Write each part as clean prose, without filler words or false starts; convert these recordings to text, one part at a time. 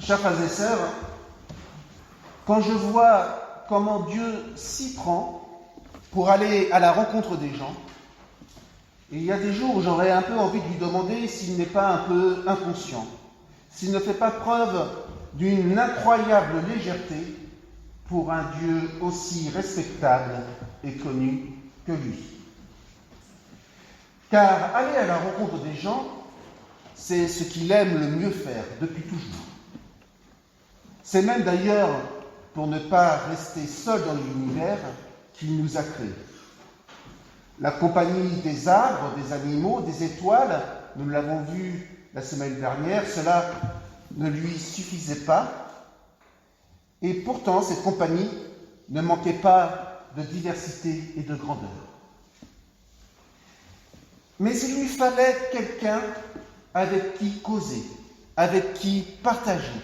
Chers frères et sœurs, quand je vois comment Dieu s'y prend pour aller à la rencontre des gens, il y a des jours où j'aurais un peu envie de lui demander s'il n'est pas un peu inconscient, s'il ne fait pas preuve d'une incroyable légèreté pour un Dieu aussi respectable et connu que lui. Car aller à la rencontre des gens, c'est ce qu'il aime le mieux faire depuis toujours. C'est même d'ailleurs, pour ne pas rester seul dans l'univers, qu'il nous a créés. La compagnie des arbres, des animaux, des étoiles, nous l'avons vu la semaine dernière, cela ne lui suffisait pas. Et pourtant, cette compagnie ne manquait pas de diversité et de grandeur. Mais il lui fallait quelqu'un avec qui causer, avec qui partager,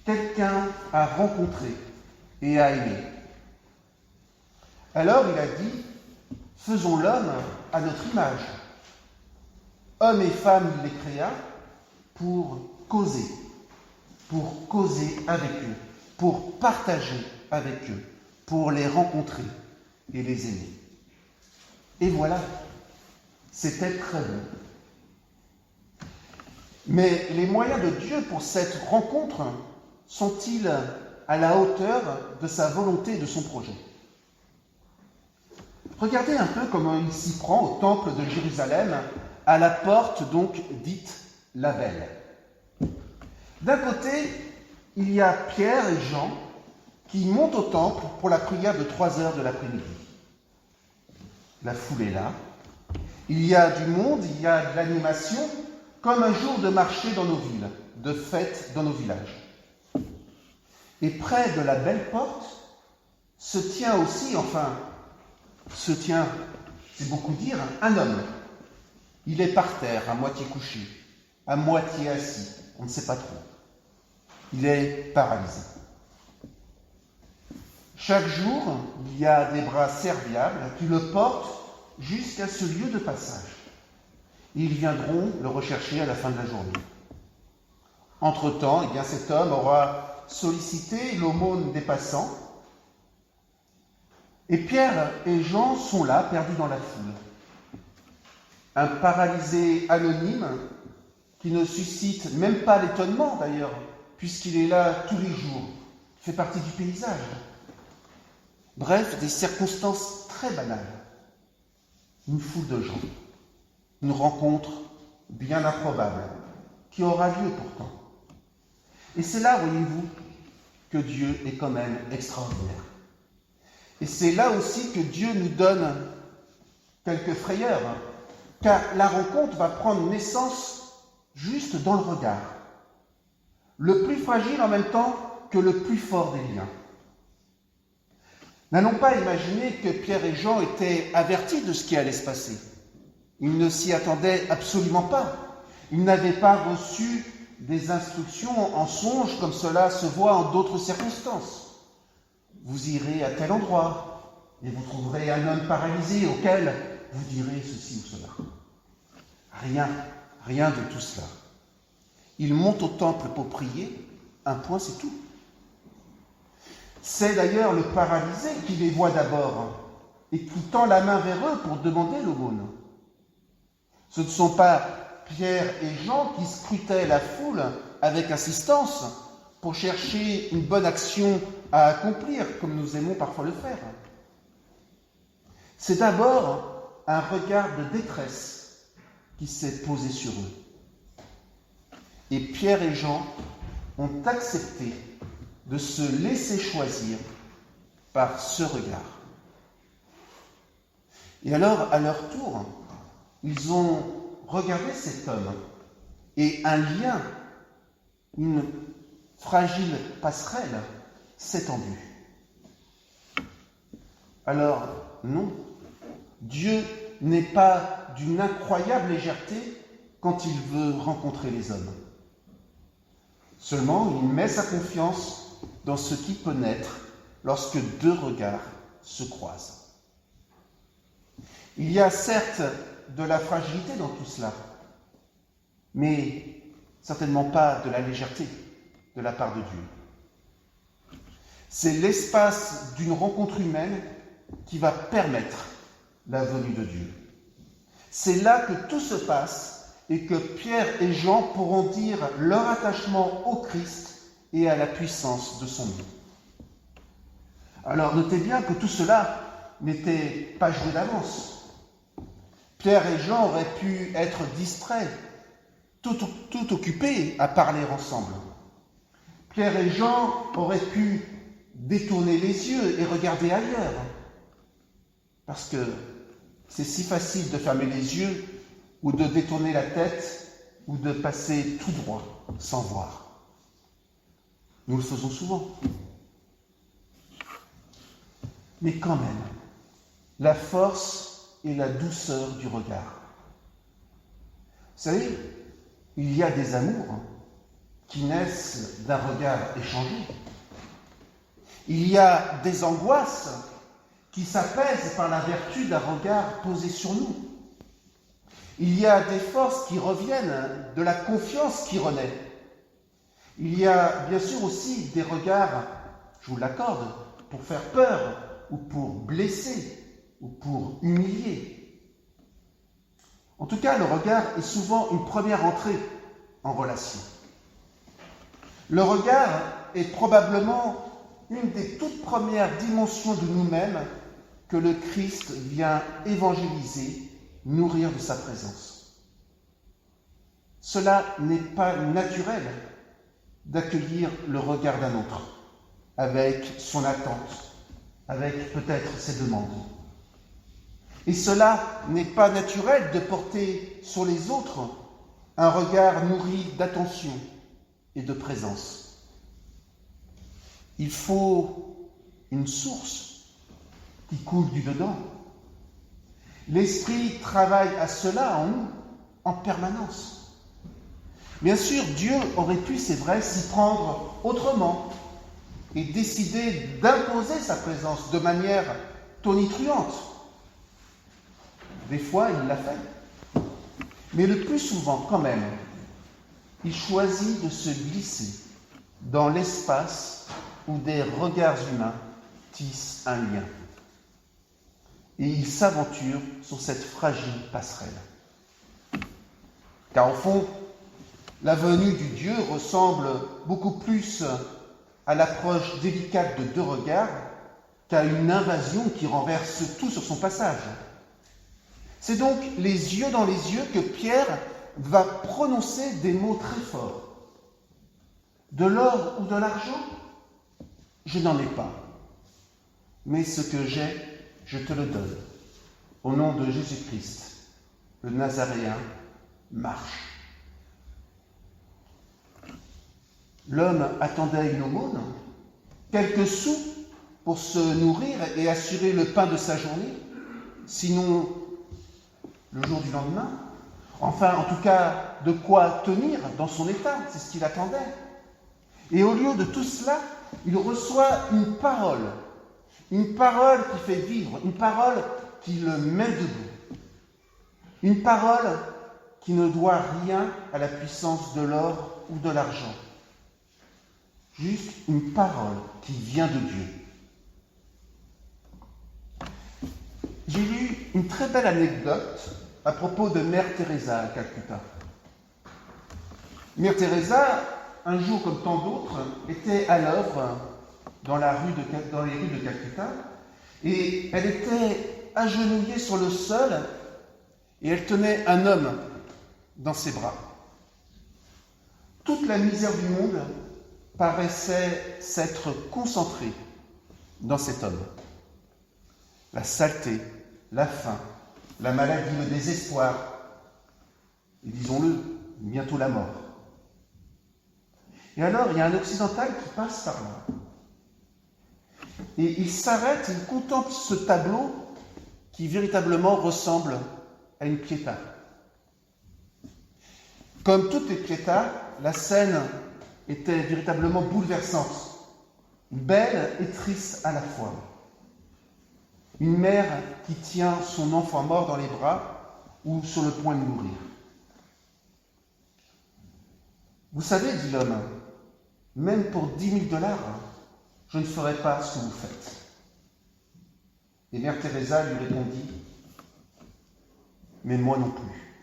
quelqu'un à rencontrer et à aimer. Alors il a dit, faisons l'homme à notre image. Hommes et femmes, il les créa pour causer avec eux, pour partager avec eux, pour les rencontrer et les aimer. Et voilà, c'était très bon. Mais les moyens de Dieu pour cette rencontre sont-ils à la hauteur de sa volonté et de son projet? Regardez un peu comment il s'y prend au temple de Jérusalem, à la porte donc dite la Belle. D'un côté, il y a Pierre et Jean qui montent au temple pour la prière de 3 heures de l'après-midi. La foule est là. Il y a du monde, il y a de l'animation, comme un jour de marché dans nos villes, de fête dans nos villages. Et près de la belle porte se tient aussi, c'est beaucoup dire, un homme. Il est par terre, à moitié couché, à moitié assis, on ne sait pas trop. Il est paralysé. Chaque jour, il y a des bras serviables qui le portent jusqu'à ce lieu de passage. Ils viendront le rechercher à la fin de la journée. Entre-temps, cet homme aura sollicité l'aumône des passants. Et Pierre et Jean sont là, perdus dans la foule. Un paralysé anonyme qui ne suscite même pas l'étonnement d'ailleurs, puisqu'il est là tous les jours, fait partie du paysage. Bref, des circonstances très banales. Une foule de gens, une rencontre bien improbable, qui aura lieu pourtant. Et c'est là, voyez-vous, que Dieu est quand même extraordinaire. Et c'est là aussi que Dieu nous donne quelques frayeurs, car la rencontre va prendre naissance juste dans le regard. Le plus fragile en même temps que le plus fort des liens. N'allons pas imaginer que Pierre et Jean étaient avertis de ce qui allait se passer. Ils ne s'y attendaient absolument pas. Ils n'avaient pas reçu des instructions en songe comme cela se voit en d'autres circonstances. Vous irez à tel endroit et vous trouverez un homme paralysé auquel vous direz ceci ou cela. Rien de tout cela. Ils montent au temple pour prier, un point c'est tout. C'est d'ailleurs le paralysé qui les voit d'abord et qui tend la main vers eux pour demander l'aumône. Ce ne sont pas Pierre et Jean qui scrutaient la foule avec insistance pour chercher une bonne action à accomplir, comme nous aimons parfois le faire. C'est d'abord un regard de détresse qui s'est posé sur eux. Et Pierre et Jean ont accepté de se laisser choisir par ce regard. Et alors, à leur tour, ils ont regardé cet homme et un lien, une fragile passerelle s'est tendue. Alors, non, Dieu n'est pas d'une incroyable légèreté quand il veut rencontrer les hommes. Seulement, il met sa confiance dans ce qui peut naître lorsque 2 regards se croisent. Il y a certes de la fragilité dans tout cela, mais certainement pas de la légèreté. de la part de Dieu. C'est l'espace d'une rencontre humaine qui va permettre la venue de Dieu. C'est là que tout se passe et que Pierre et Jean pourront dire leur attachement au Christ et à la puissance de son nom. Alors notez bien que tout cela n'était pas joué d'avance. Pierre et Jean auraient pu être distraits, tout occupés à parler ensemble. Pierre et Jean auraient pu détourner les yeux et regarder ailleurs. Parce que c'est si facile de fermer les yeux ou de détourner la tête ou de passer tout droit sans voir. Nous le faisons souvent. Mais quand même, la force et la douceur du regard. Vous savez, il y a des amours qui naissent d'un regard échangé. Il y a des angoisses qui s'apaisent par la vertu d'un regard posé sur nous. Il y a des forces qui reviennent de la confiance qui renaît. Il y a bien sûr aussi des regards, je vous l'accorde, pour faire peur, ou pour blesser, ou pour humilier. En tout cas, le regard est souvent une première entrée en relation. Le regard est probablement une des toutes premières dimensions de nous-mêmes que le Christ vient évangéliser, nourrir de sa présence. Cela n'est pas naturel d'accueillir le regard d'un autre, avec son attente, avec peut-être ses demandes. Et cela n'est pas naturel de porter sur les autres un regard nourri d'attention et de présence. Il faut une source qui coule du dedans. L'Esprit travaille à cela en nous, en permanence. Bien sûr, Dieu aurait pu, c'est vrai, s'y prendre autrement et décider d'imposer sa présence de manière tonitruante. Des fois, il l'a fait. Mais le plus souvent, quand même, il choisit de se glisser dans l'espace où des regards humains tissent un lien. Et il s'aventure sur cette fragile passerelle. Car au fond, la venue du Dieu ressemble beaucoup plus à l'approche délicate de deux regards qu'à une invasion qui renverse tout sur son passage. C'est donc les yeux dans les yeux que Pierre va prononcer des mots très forts. De l'or ou de l'argent, je n'en ai pas. Mais ce que j'ai, je te le donne. Au nom de Jésus-Christ, le Nazaréen, marche. L'homme attendait une aumône, quelques sous pour se nourrir et assurer le pain de sa journée, sinon le jour du lendemain. Enfin, en tout cas, de quoi tenir dans son état, c'est ce qu'il attendait. Et au lieu de tout cela, il reçoit une parole qui fait vivre, une parole qui le met debout. Une parole qui ne doit rien à la puissance de l'or ou de l'argent. Juste une parole qui vient de Dieu. J'ai lu une très belle anecdote à propos de Mère Teresa à Calcutta. Mère Teresa, un jour comme tant d'autres, était à l'œuvre dans les rues de Calcutta, et elle était agenouillée sur le sol, et elle tenait un homme dans ses bras. Toute la misère du monde paraissait s'être concentrée dans cet homme. La saleté, la faim, la maladie, le désespoir, et disons-le, bientôt la mort. Et alors, il y a un occidental qui passe par là. Et il s'arrête, il contemple ce tableau qui véritablement ressemble à une pietà. Comme toutes les pietà, la scène était véritablement bouleversante, belle et triste à la fois. Une mère qui tient son enfant mort dans les bras ou sur le point de mourir. Vous savez, dit l'homme, même pour 10 000 $, je ne ferai pas ce que vous faites. Et Mère Teresa lui répondit, mais moi non plus.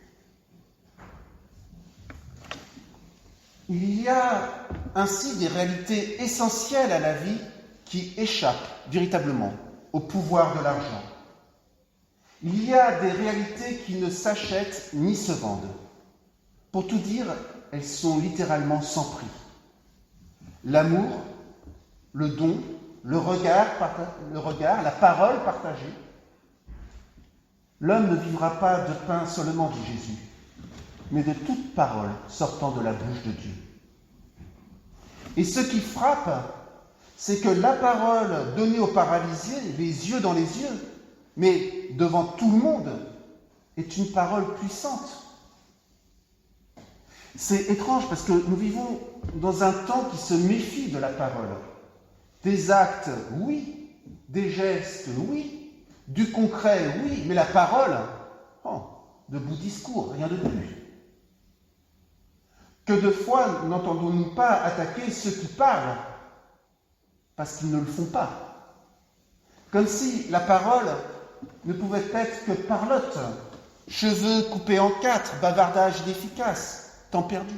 Il y a ainsi des réalités essentielles à la vie qui échappent véritablement au pouvoir de l'argent. Il y a des réalités qui ne s'achètent ni se vendent. Pour tout dire, elles sont littéralement sans prix. L'amour, le don, le regard, la parole partagée. L'homme ne vivra pas de pain seulement, dit Jésus, mais de toute parole sortant de la bouche de Dieu. Et ce qui frappe, c'est que la parole donnée au paralysé, les yeux dans les yeux, mais devant tout le monde, est une parole puissante. C'est étrange parce que nous vivons dans un temps qui se méfie de la parole. Des actes, oui. Des gestes, oui. Du concret, oui. Mais la parole, de beaux discours, rien de plus. Que de fois n'entendons-nous pas attaquer ceux qui parlent parce qu'ils ne le font pas. Comme si la parole ne pouvait être que parlotte, cheveux coupés en 4, bavardage inefficace, temps perdu.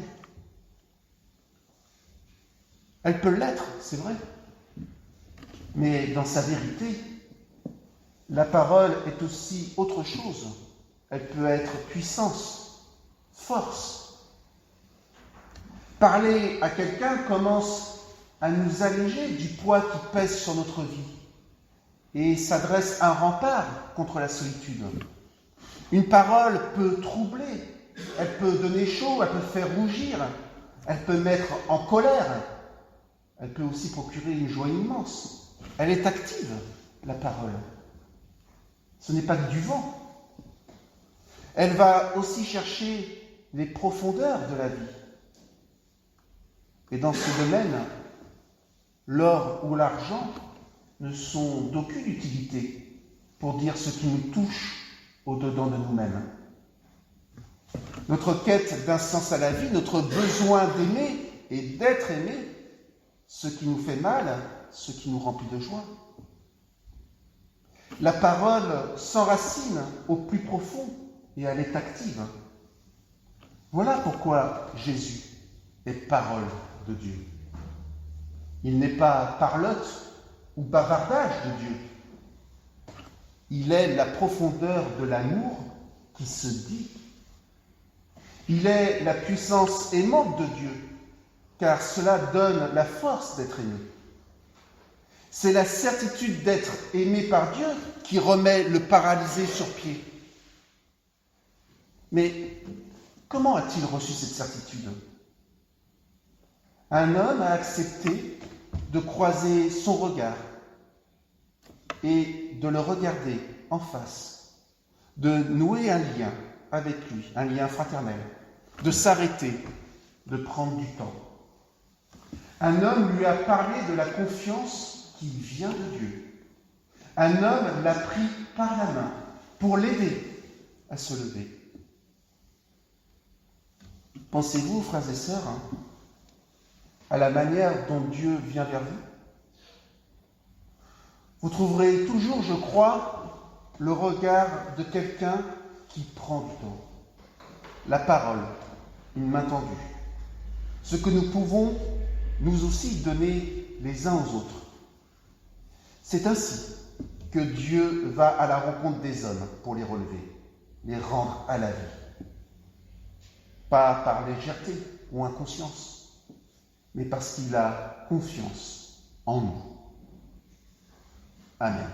Elle peut l'être, c'est vrai. Mais dans sa vérité, la parole est aussi autre chose. Elle peut être puissance, force. Parler à quelqu'un commence à nous alléger du poids qui pèse sur notre vie et s'adresse un rempart contre la solitude. Une parole peut troubler, elle peut donner chaud, elle peut faire rougir, elle peut mettre en colère, elle peut aussi procurer une joie immense. Elle est active, la parole. Ce n'est pas que du vent. Elle va aussi chercher les profondeurs de la vie. Et dans ce domaine, l'or ou l'argent ne sont d'aucune utilité pour dire ce qui nous touche au-dedans de nous-mêmes. Notre quête d'un sens à la vie, notre besoin d'aimer et d'être aimé, ce qui nous fait mal, ce qui nous remplit de joie. La parole s'enracine au plus profond et elle est active. Voilà pourquoi Jésus est parole de Dieu. Il n'est pas parlotte ou bavardage de Dieu. Il est la profondeur de l'amour qui se dit. Il est la puissance aimante de Dieu, car cela donne la force d'être aimé. C'est la certitude d'être aimé par Dieu qui remet le paralysé sur pied. Mais comment a-t-il reçu cette certitude ? Un homme a accepté de croiser son regard et de le regarder en face, de nouer un lien avec lui, un lien fraternel, de s'arrêter, de prendre du temps. Un homme lui a parlé de la confiance qui vient de Dieu. Un homme l'a pris par la main pour l'aider à se lever. Pensez-vous, frères et sœurs, à la manière dont Dieu vient vers vous? Vous trouverez toujours, je crois, le regard de quelqu'un qui prend du temps. La parole, une main tendue. Ce que nous pouvons nous aussi donner les uns aux autres. C'est ainsi que Dieu va à la rencontre des hommes pour les relever, les rendre à la vie. Pas par légèreté ou inconscience, mais parce qu'il a confiance en nous. Amen.